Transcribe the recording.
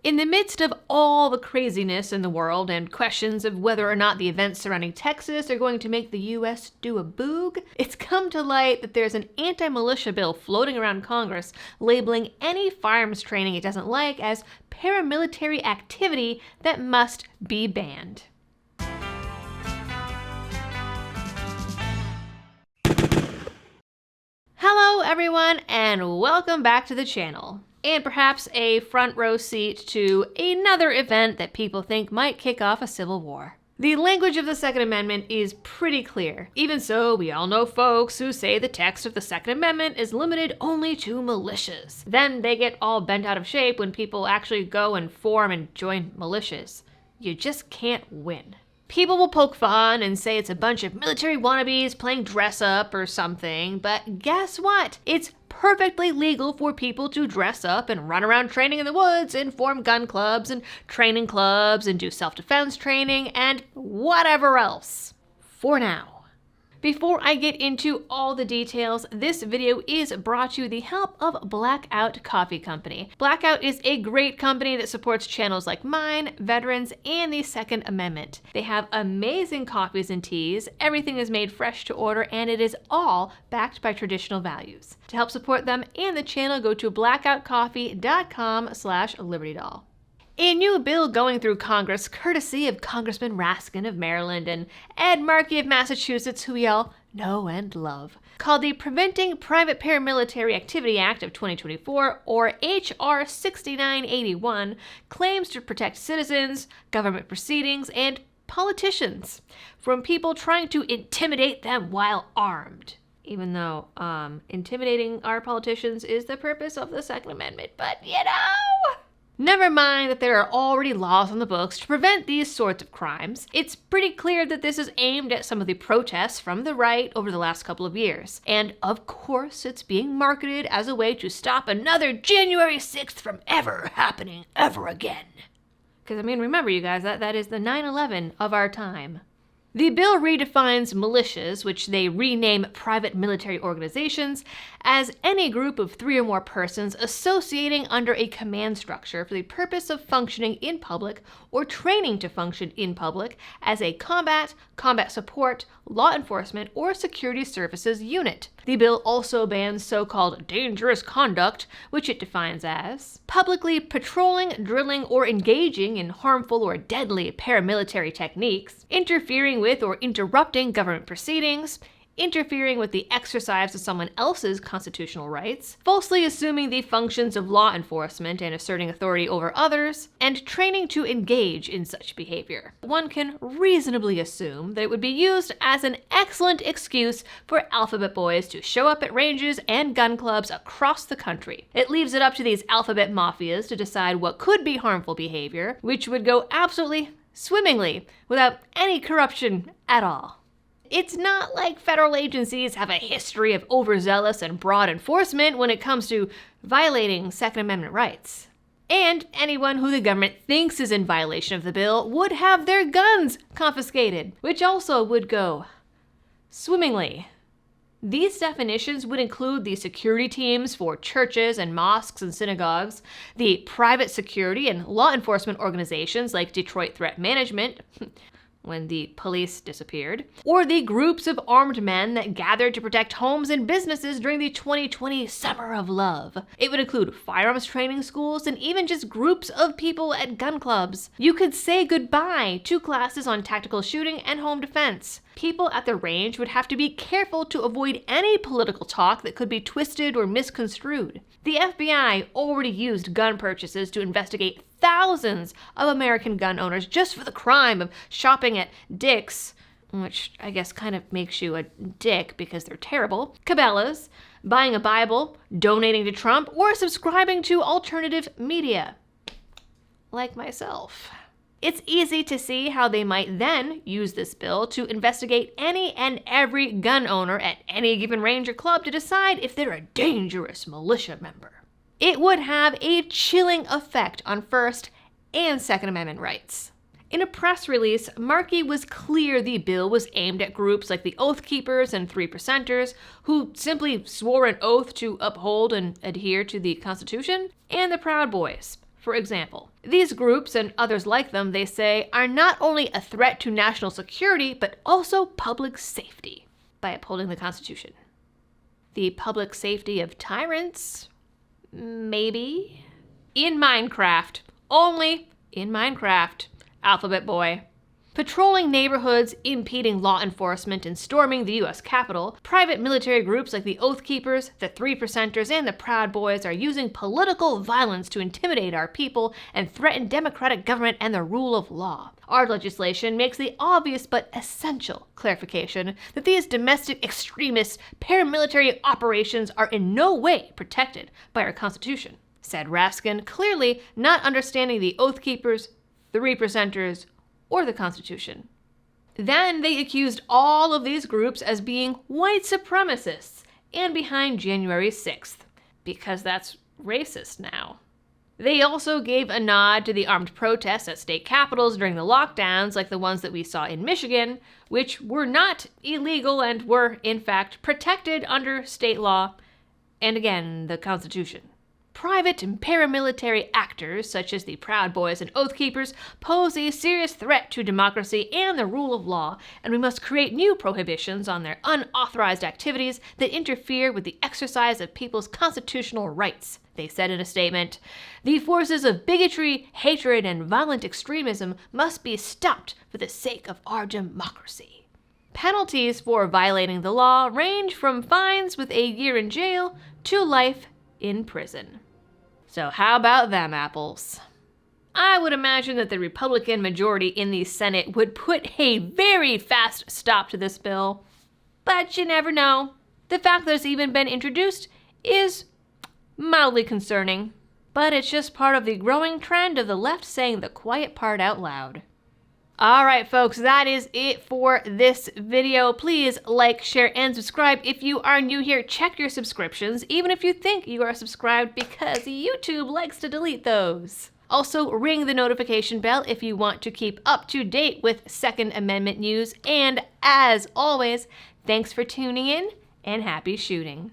In the midst of all the craziness in the world and questions of whether or not the events surrounding Texas are going to make the U.S. do a boog, it's come to light that there's an anti-militia bill floating around Congress labeling any firearms training it doesn't like as paramilitary activity that must be banned. Hello everyone, and welcome back to the channel. And perhaps a front row seat to another event that people think might kick off a civil war. The language of the Second Amendment is pretty clear. Even so, we all know folks who say the text of the Second Amendment is limited only to militias. Then they get all bent out of shape when people actually go and form and join militias. You just can't win. People will poke fun and say it's a bunch of military wannabes playing dress up or something, but guess what? It's perfectly legal for people to dress up and run around training in the woods and form gun clubs and training clubs and do self-defense training and whatever else. For now. Before I get into all the details, this video is brought to you with the help of Blackout Coffee Company. Blackout is a great company that supports channels like mine, veterans, and the Second Amendment. They have amazing coffees and teas, everything is made fresh to order, and it is all backed by traditional values. To help support them and the channel, go to blackoutcoffee.com/libertydoll. A new bill going through Congress, courtesy of Congressman Raskin of Maryland and Ed Markey of Massachusetts, who we all know and love, called the Preventing Private Paramilitary Activity Act of 2024, or H.R. 6981, claims to protect citizens, government proceedings, and politicians from people trying to intimidate them while armed. Even though intimidating our politicians is the purpose of the Second Amendment, but you know! Never mind that there are already laws on the books to prevent these sorts of crimes. It's pretty clear that this is aimed at some of the protests from the right over the last couple of years. And of course, it's being marketed as a way to stop another January 6th from ever happening ever again. Because, I mean, remember you guys, that is the 9/11 of our time. The bill redefines militias, which they rename private military organizations, as any group of 3 or more persons associating under a command structure for the purpose of functioning in public or training to function in public as a combat support, law enforcement, or security services unit. The bill also bans so-called dangerous conduct, which it defines as publicly patrolling, drilling, or engaging in harmful or deadly paramilitary techniques, interfering with or interrupting government proceedings, interfering with the exercise of someone else's constitutional rights, falsely assuming the functions of law enforcement and asserting authority over others, and training to engage in such behavior. One can reasonably assume that it would be used as an excellent excuse for alphabet boys to show up at ranges and gun clubs across the country. It leaves it up to these alphabet mafias to decide what could be harmful behavior, which would go absolutely swimmingly without any corruption at all. It's not like federal agencies have a history of overzealous and broad enforcement when it comes to violating Second Amendment rights. And anyone who the government thinks is in violation of the bill would have their guns confiscated, which also would go swimmingly. These definitions would include the security teams for churches and mosques and synagogues, the private security and law enforcement organizations like Detroit Threat Management, when the police disappeared, or the groups of armed men that gathered to protect homes and businesses during the 2020 Summer of Love. It would include firearms training schools and even just groups of people at gun clubs. You could say goodbye to classes on tactical shooting and home defense. People at the range would have to be careful to avoid any political talk that could be twisted or misconstrued. The FBI already used gun purchases to investigate thousands of American gun owners just for the crime of shopping at Dick's, which I guess kind of makes you a dick because they're terrible, Cabela's, buying a Bible, donating to Trump, or subscribing to alternative media, like myself. It's easy to see how they might then use this bill to investigate any and every gun owner at any given range or club to decide if they're a dangerous militia member. It would have a chilling effect on First and Second Amendment rights. In a press release, Markey was clear the bill was aimed at groups like the Oath Keepers and 3%ers, who simply swore an oath to uphold and adhere to the Constitution, and the Proud Boys, For example, these groups and others like them, they say, are not only a threat to national security, but also public safety by upholding the Constitution. The public safety of tyrants? Maybe. In Minecraft. Only in Minecraft. Alphabet Boy. Patrolling neighborhoods, impeding law enforcement, and storming the U.S. Capitol, private military groups like the Oath Keepers, the Three Percenters, and the Proud Boys are using political violence to intimidate our people and threaten democratic government and the rule of law. Our legislation makes the obvious but essential clarification that these domestic extremist paramilitary operations are in no way protected by our Constitution, said Raskin, clearly not understanding the Oath Keepers, Three Percenters, or the Constitution. Then they accused all of these groups as being white supremacists and behind January 6th, because that's racist now. They also gave a nod to the armed protests at state capitals during the lockdowns, like the ones that we saw in Michigan, which were not illegal and were, in fact, protected under state law and, again, the Constitution. Private and paramilitary actors, such as the Proud Boys and Oath Keepers, pose a serious threat to democracy and the rule of law, and we must create new prohibitions on their unauthorized activities that interfere with the exercise of people's constitutional rights, they said in a statement. The forces of bigotry, hatred, and violent extremism must be stopped for the sake of our democracy. Penalties for violating the law range from fines with a year in jail to life in prison. So how about them apples? I would imagine that the Republican majority in the Senate would put a very fast stop to this bill. But you never know. The fact that it's even been introduced is mildly concerning. But it's just part of the growing trend of the left saying the quiet part out loud. Alright folks, that is it for this video. Please like, share, and subscribe. If you are new here, check your subscriptions, even if you think you are subscribed, because YouTube likes to delete those. Also, ring the notification bell if you want to keep up to date with Second Amendment news. And as always, thanks for tuning in, and happy shooting.